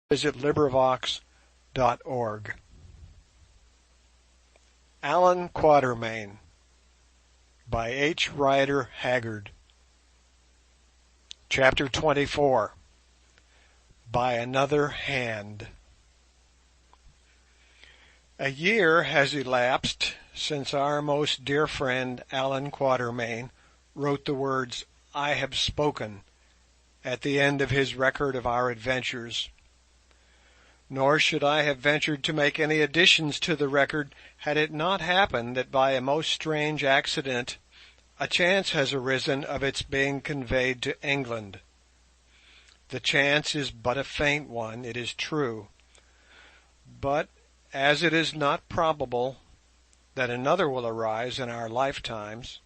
Visit LibriVox.org. Allan Quatermain by H. RiderHaggard. Chapter 24. By Another Hand. A year has elapsed since our most dear friend Allan Quatermain wrote the words "I have spoken" at the end of his record of our adventures. Nor should I have ventured to make any additions to the record had it not happened that by a most strange accident a chance has arisen of its being conveyed to England. The chance is but a faint one, it is true, but as it is not probable that another will arise in our lifetimes,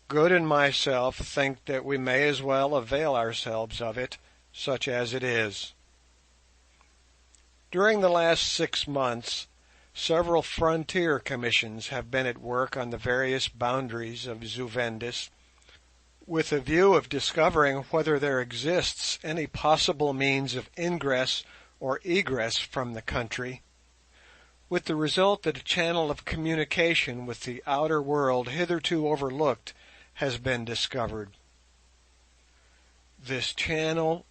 Good and myself think that we may as well avail ourselves of it, such as it is. During the last 6 months, several frontier commissions have been at work on the various boundaries of Zu-Vendis, with a view of discovering whether there exists any possible means of ingress or egress from the country, with the result that a channel of communication with the outer world hitherto overlooked has been discovered. This channel,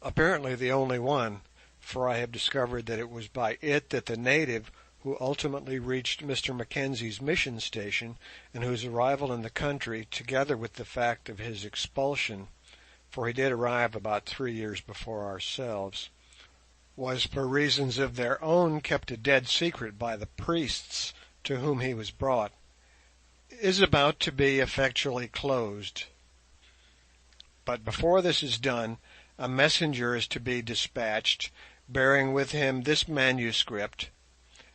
apparently the only one, for I have discovered that it was by it that the native who ultimately reached Mr. Mackenzie's mission station, and whose arrival in the country, together with the fact of his expulsion, for he did arrive about 3 years before ourselves, was for reasons of their own kept a dead secret by the priests to whom he was brought, is about to be effectually closed. But before this is done, a messenger is to be dispatched, bearing with him this manuscript,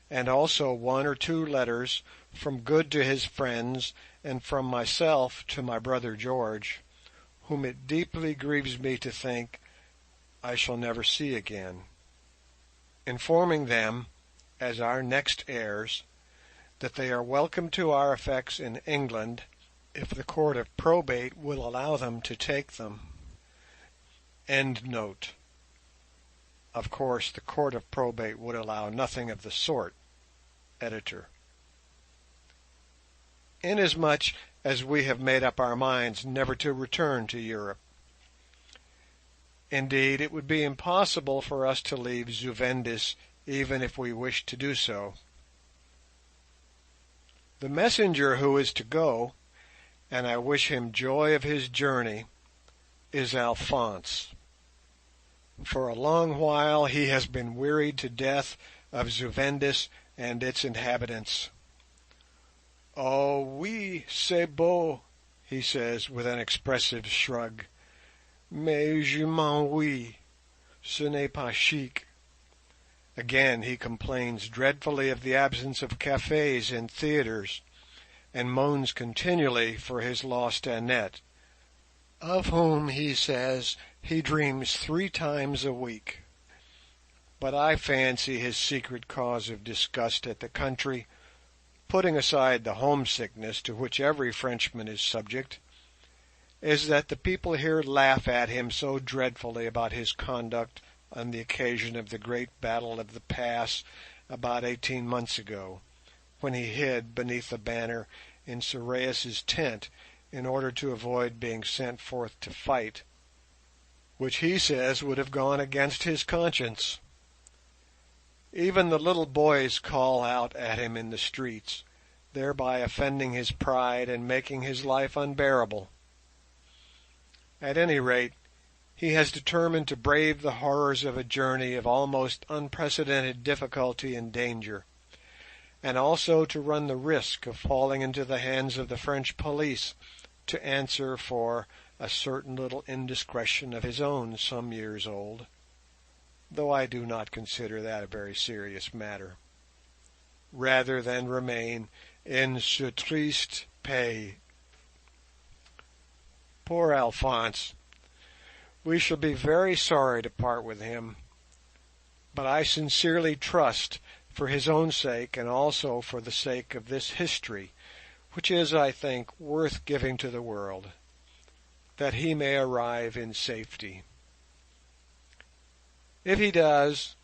and also 1 or 2 letters from Good to his friends, and from myself to my brother George, whom it deeply grieves me to think I shall never see again, informing them, as our next heirs, that they are welcome to our effects in England, if the Court of Probate will allow them to take them. End note. Of course, the Court of Probate would allow nothing of the sort. Editor. Inasmuch as we have made up our minds never to return to Europe. Indeed, it would be impossible for us to leave Zu-Vendis even if we wished to do so. The messenger who is to go, and I wish him joy of his journey, is Alphonse. For a long while he has been wearied to death of Zu-Vendis and its inhabitants. "Oh, oui, c'est beau," he says with an expressive shrug, "mais je m'ennuie, ce n'est pas chic." Again he complains dreadfully of the absence of cafes and theatres, and moans continually for his lost Annette, of whom, he says, he dreams 3 times a week. But I fancy his secret cause of disgust at the country, putting aside the homesickness to which every Frenchman is subject, is that the people here laugh at him so dreadfully about his conduct on the occasion of the great battle of the pass about 18 months ago, when he hid beneath a banner in Sorais' tent in order to avoid being sent forth to fight, which he says would have gone against his conscience. Even the little boys call out at him in the streets, thereby offending his pride and making his life unbearable. At any rate, he has determined to brave the horrors of a journey of almost unprecedented difficulty and danger, and also to run the risk of falling into the hands of the French police to answer for a certain little indiscretion of his own some years old, though I do not consider that a very serious matter, rather than remain in ce triste pays. Poor Alphonse! We shall be very sorry to part with him, but I sincerely trust, for his own sake and also for the sake of this history, which is, I think, worth giving to the world, that he may arrive in safety. If he does,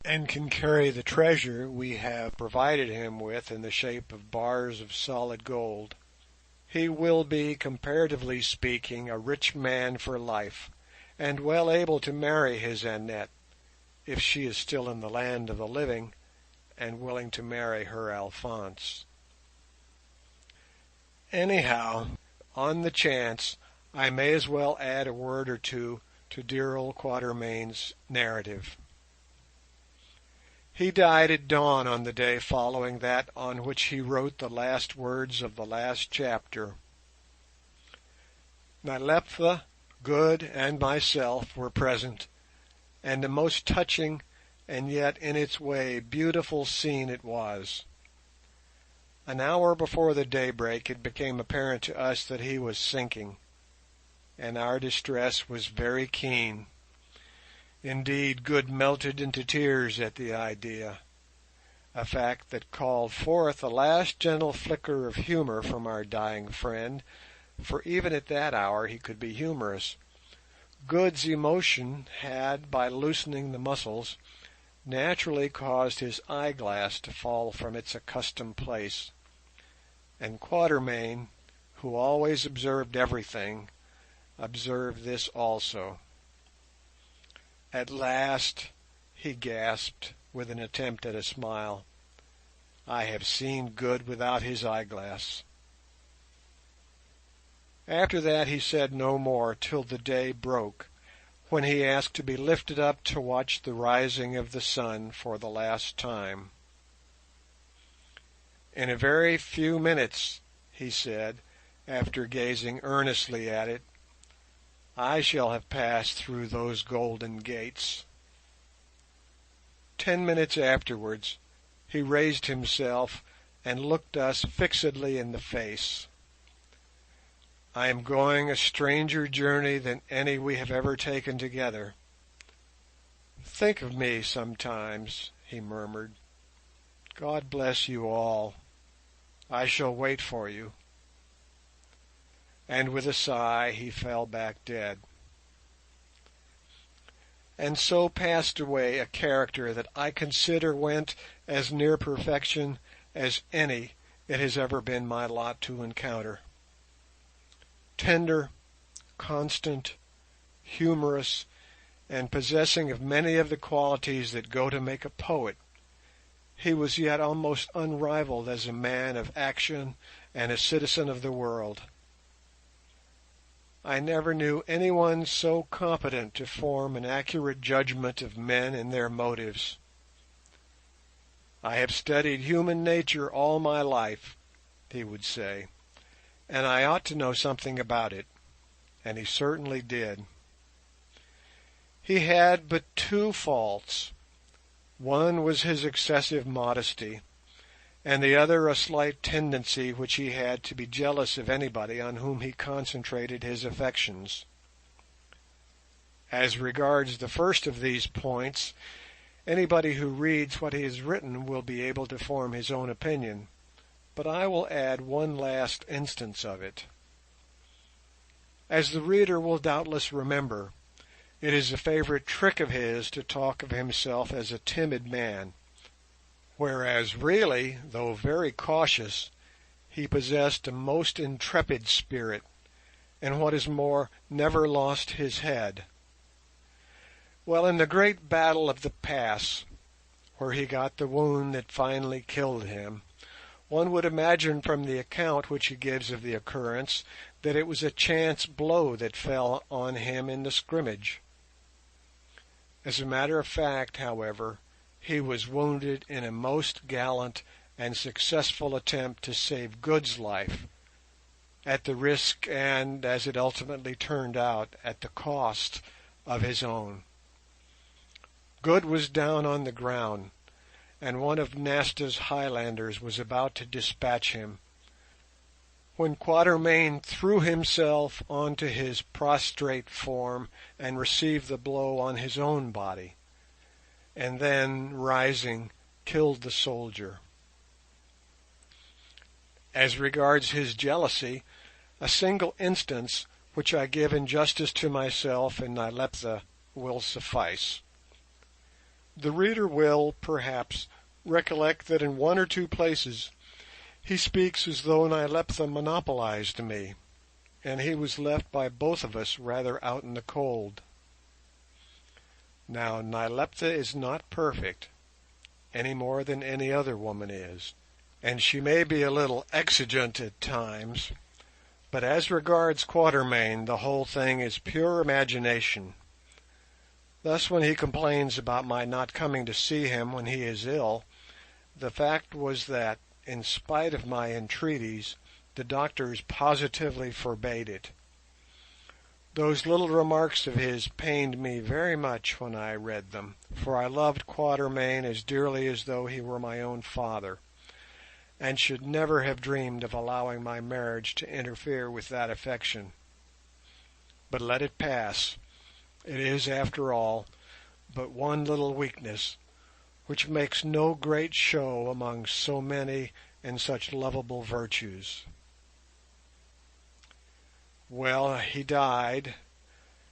and can carry the treasure we have provided him with in the shape of bars of solid gold, he will be, comparatively speaking, a rich man for life, and well able to marry his Annette, if she is still in the land of the living and willing to marry her Alphonse. Anyhow, on the chance, I may as well add a word or two to dear old Quatermain's narrative. He died at dawn on the day following that on which he wrote the last words of the last chapter. Nyleptha, Good, and myself were present, and a most touching and yet in its way beautiful scene it was. An hour before the daybreak it became apparent to us that he was sinking, and our distress was very keen. Indeed, Good melted into tears at the idea, a fact that called forth a last gentle flicker of humour from our dying friend, for even at that hour he could be humorous. Good's emotion had, by loosening the muscles, naturally caused his eyeglass to fall from its accustomed place, and Quatermain, who always observed everything, observed this also. "At last," he gasped, with an attempt at a smile, "I have seen Good without his eyeglass." After that he said no more till the day broke, when he asked to be lifted up to watch the rising of the sun for the last time. "In a very few minutes," he said, after gazing earnestly at it, "I shall have passed through those golden gates." 10 minutes afterwards he raised himself and looked us fixedly in the face. "I am going a stranger journey than any we have ever taken together. Think of me sometimes," he murmured. "God bless you all. I shall wait for you." And with a sigh he fell back dead. And so passed away a character that I consider went as near perfection as any it has ever been my lot to encounter. Tender, constant, humorous, and possessing of many of the qualities that go to make a poet, he was yet almost unrivalled as a man of action and a citizen of the world. I never knew anyone so competent to form an accurate judgment of men and their motives. "I have studied human nature all my life," he would say, "and I ought to know something about it," and he certainly did. He had but two faults. One was his excessive modesty, and the other a slight tendency which he had to be jealous of anybody on whom he concentrated his affections. As regards the first of these points, anybody who reads what he has written will be able to form his own opinion, but I will add one last instance of it. As the reader will doubtless remember, it is a favourite trick of his to talk of himself as a timid man, whereas really, though very cautious, he possessed a most intrepid spirit, and what is more, never lost his head. Well, in the great battle of the pass, where he got the wound that finally killed him, one would imagine from the account which he gives of the occurrence that it was a chance blow that fell on him in the scrimmage. As a matter of fact, however, he was wounded in a most gallant and successful attempt to save Good's life, at the risk and, as it ultimately turned out, at the cost of his own. Good was down on the ground, and one of Nasta's Highlanders was about to dispatch him, when Quatermain threw himself onto his prostrate form and received the blow on his own body, and then, rising, killed the soldier. As regards his jealousy, a single instance, which I give in justice to myself and Nyleptha, will suffice. The reader will, perhaps, recollect that in one or two places he speaks as though Nyleptha monopolized me, and he was left by both of us rather out in the cold. Now, Nyleptha is not perfect, any more than any other woman is, and she may be a little exigent at times, but as regards Quatermain the whole thing is pure imagination. Thus, when he complains about my not coming to see him when he is ill, the fact was that, in spite of my entreaties, the doctors positively forbade it. Those little remarks of his pained me very much when I read them, for I loved Quatermain as dearly as though he were my own father, and should never have dreamed of allowing my marriage to interfere with that affection. But let it pass. It is, after all, but one little weakness, which makes no great show among so many and such lovable virtues. Well, he died,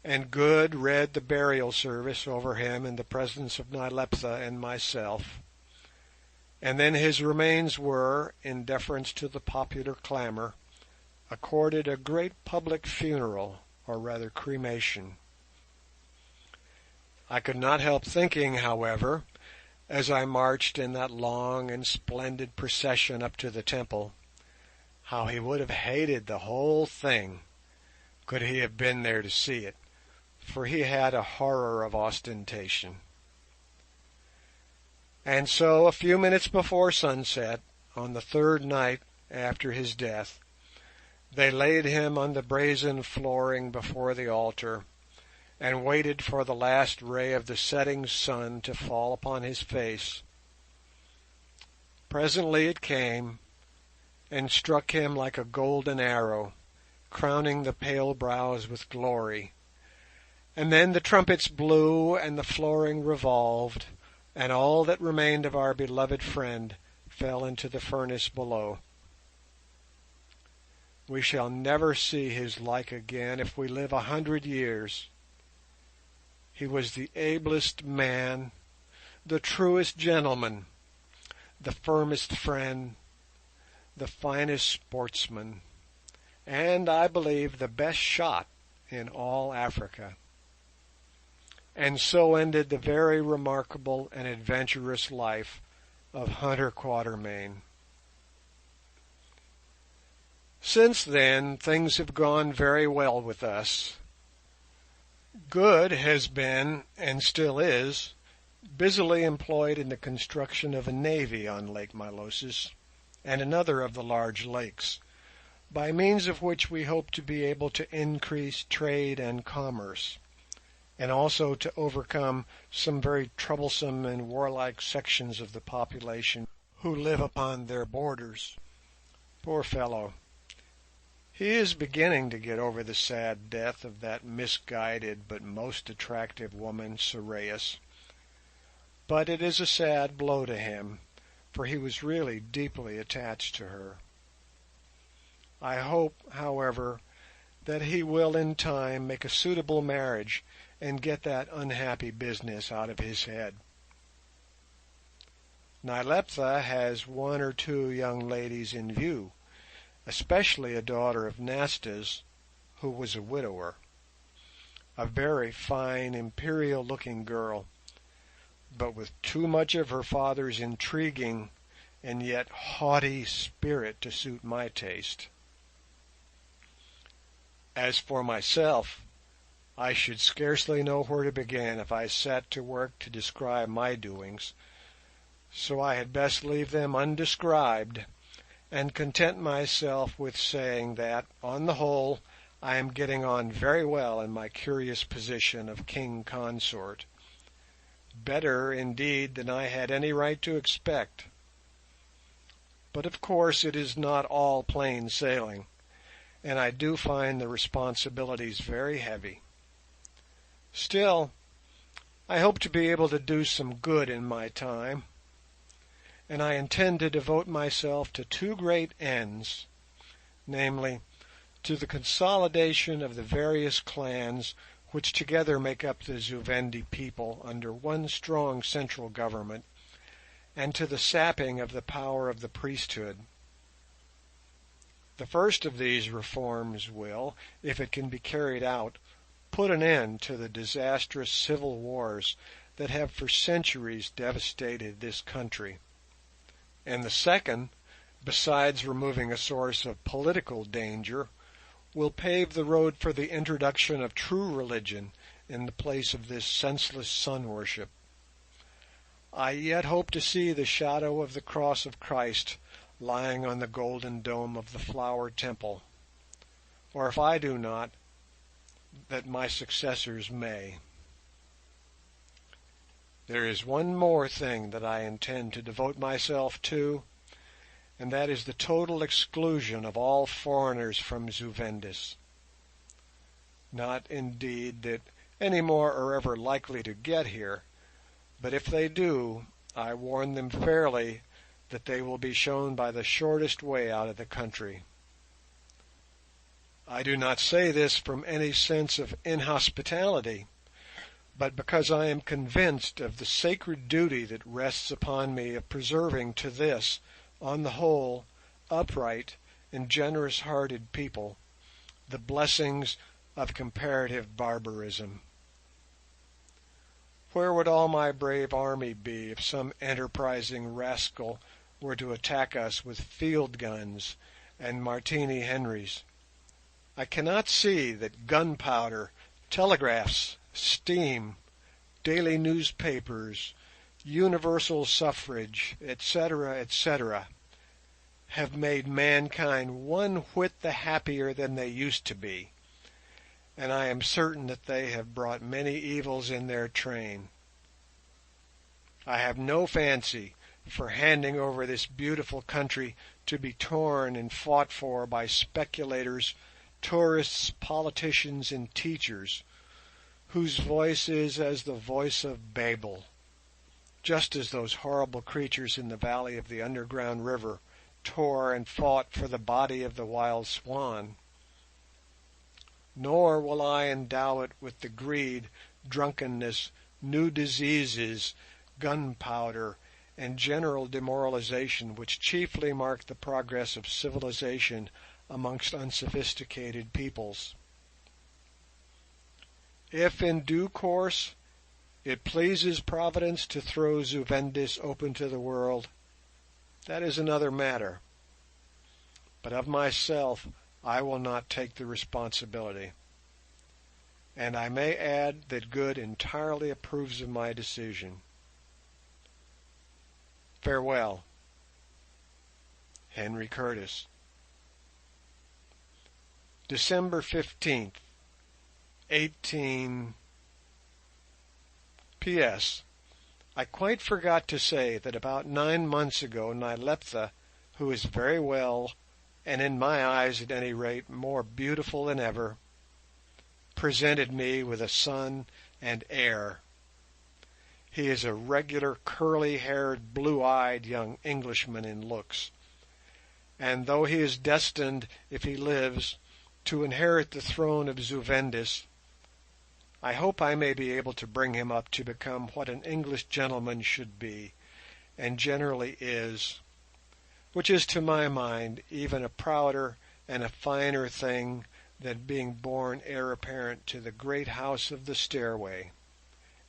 and Good read the burial service over him in the presence of Nyleptha and myself, and then his remains were, in deference to the popular clamour, accorded a great public funeral, or rather cremation. I could not help thinking, however, as I marched in that long and splendid procession up to the temple, how he would have hated the whole thing could he have been there to see it, for he had a horror of ostentation. And so, a few minutes before sunset, on the third night after his death, they laid him on the brazen flooring before the altar, and waited for the last ray of the setting sun to fall upon his face. Presently it came, and struck him like a golden arrow, crowning the pale brows with glory, and then the trumpets blew and the flooring revolved, and all that remained of our beloved friend fell into the furnace below. We shall never see his like again if we live 100 years. He was the ablest man, the truest gentleman, the firmest friend, the finest sportsman, and, I believe, the best shot in all Africa. And so ended the very remarkable and adventurous life of Hunter Quatermain. Since then, things have gone very well with us. Good has been, and still is, busily employed in the construction of a navy on Lake Milosis and another of the large lakes, by means of which we hope to be able to increase trade and commerce, and also to overcome some very troublesome and warlike sections of the population who live upon their borders. Poor fellow! He is beginning to get over the sad death of that misguided but most attractive woman, Sorais, but it is a sad blow to him, for he was really deeply attached to her. I hope, however, that he will in time make a suitable marriage and get that unhappy business out of his head. Nyleptha has one or two young ladies in view, especially a daughter of Nasta's, who was a widower, a very fine, imperial-looking girl, but with too much of her father's intriguing and yet haughty spirit to suit my taste. As for myself, I should scarcely know where to begin if I set to work to describe my doings, so I had best leave them undescribed, and content myself with saying that, on the whole, I am getting on very well in my curious position of king consort, better, indeed, than I had any right to expect. But of course it is not all plain sailing, and I do find the responsibilities very heavy. Still, I hope to be able to do some good in my time, and I intend to devote myself to two great ends, namely, to the consolidation of the various clans which together make up the Zu Vendi people under one strong central government, and to the sapping of the power of the priesthood. The first of these reforms will, if it can be carried out, put an end to the disastrous civil wars that have for centuries devastated this country, and the second, besides removing a source of political danger, will pave the road for the introduction of true religion in the place of this senseless sun worship. I yet hope to see the shadow of the cross of Christ lying on the golden dome of the flower temple, or if I do not, that my successors may. There is one more thing that I intend to devote myself to, and that is the total exclusion of all foreigners from Zu Vendis. Not, indeed, that any more are ever likely to get here, but if they do, I warn them fairly that they will be shown by the shortest way out of the country. I do not say this from any sense of inhospitality, but because I am convinced of the sacred duty that rests upon me of preserving to this, on the whole, upright and generous-hearted people, the blessings of comparative barbarism. Where would all my brave army be if some enterprising rascal were to attack us with field guns and Martini Henrys? I cannot see that gunpowder, telegraphs, steam, daily newspapers, universal suffrage, etc., etc., have made mankind one whit the happier than they used to be, and I am certain that they have brought many evils in their train. I have no fancy for handing over this beautiful country to be torn and fought for by speculators, tourists, politicians, and teachers, whose voice is as the voice of Babel, just as those horrible creatures in the valley of the underground river tore and fought for the body of the wild swan. Nor will I endow it with the greed, drunkenness, new diseases, gunpowder, and general demoralization which chiefly mark the progress of civilization amongst unsophisticated peoples. If in due course it pleases Providence to throw Zu Vendis open to the world, that is another matter. But of myself I will not take the responsibility, and I may add that Good entirely approves of my decision. Farewell. Henry Curtis. December 15th, 18. P.S. I quite forgot to say that about 9 months ago Nyleptha, who is very well, and in my eyes at any rate more beautiful than ever, presented me with a son and heir. He is a regular curly-haired, blue-eyed young Englishman in looks, and though he is destined, if he lives, to inherit the throne of Zu Vendis, I hope I may be able to bring him up to become what an English gentleman should be, and generally is, which is to my mind even a prouder and a finer thing than being born heir apparent to the great house of the stairway,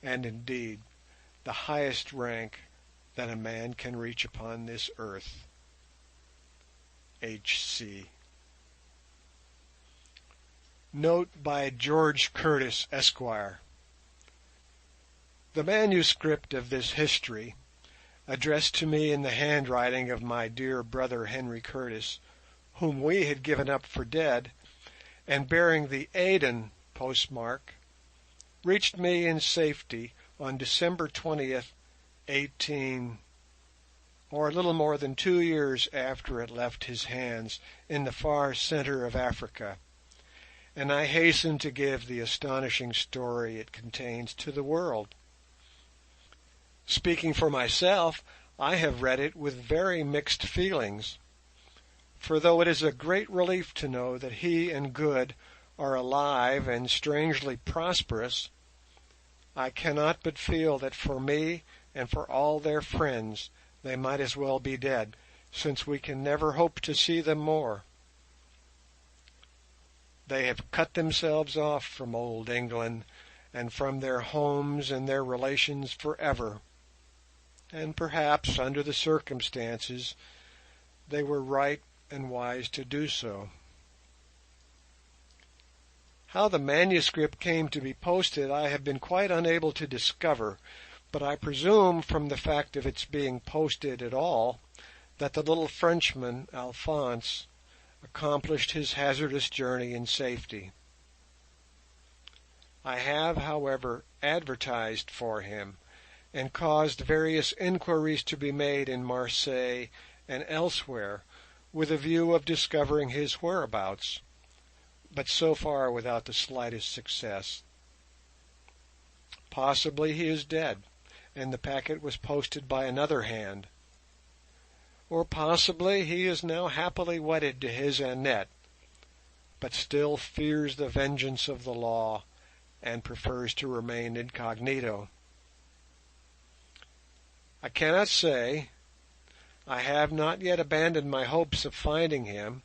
and indeed the highest rank that a man can reach upon this earth. H.C. Note by George Curtis, Esquire. The manuscript of this history, addressed to me in the handwriting of my dear brother Henry Curtis, whom we had given up for dead, and bearing the Aden postmark, reached me in safety on December 20th, 18, or a little more than 2 years after it left his hands in the far centre of Africa, and I hasten to give the astonishing story it contains to the world. Speaking for myself, I have read it with very mixed feelings, for though it is a great relief to know that he and Good are alive and strangely prosperous, I cannot but feel that for me and for all their friends they might as well be dead, since we can never hope to see them more. They have cut themselves off from old England and from their homes and their relations for ever, and perhaps, under the circumstances, they were right and wise to do so. How the manuscript came to be posted I have been quite unable to discover, but I presume from the fact of its being posted at all that the little Frenchman, Alphonse, accomplished his hazardous journey in safety. I have, however, advertised for him, and caused various inquiries to be made in Marseilles and elsewhere, with a view of discovering his whereabouts, but so far without the slightest success. Possibly he is dead, and the packet was posted by another hand, or possibly he is now happily wedded to his Annette, but still fears the vengeance of the law and prefers to remain incognito. I cannot say. I have not yet abandoned my hopes of finding him,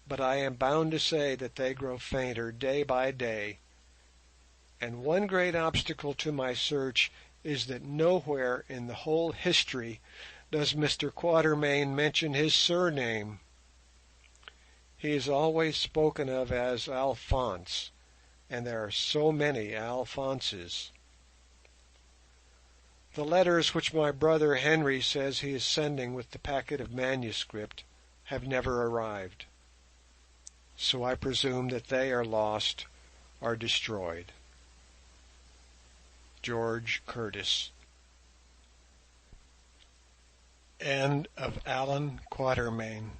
but I am bound to say that they grow fainter day by day, and one great obstacle to my search is that nowhere in the whole history does Mr. Quatermain mention his surname. He is always spoken of as Alphonse, and there are so many Alphonses. The letters which my brother Henry says he is sending with the packet of manuscript have never arrived, so I presume that they are lost or destroyed. George Curtis. End of Allan Quatermain.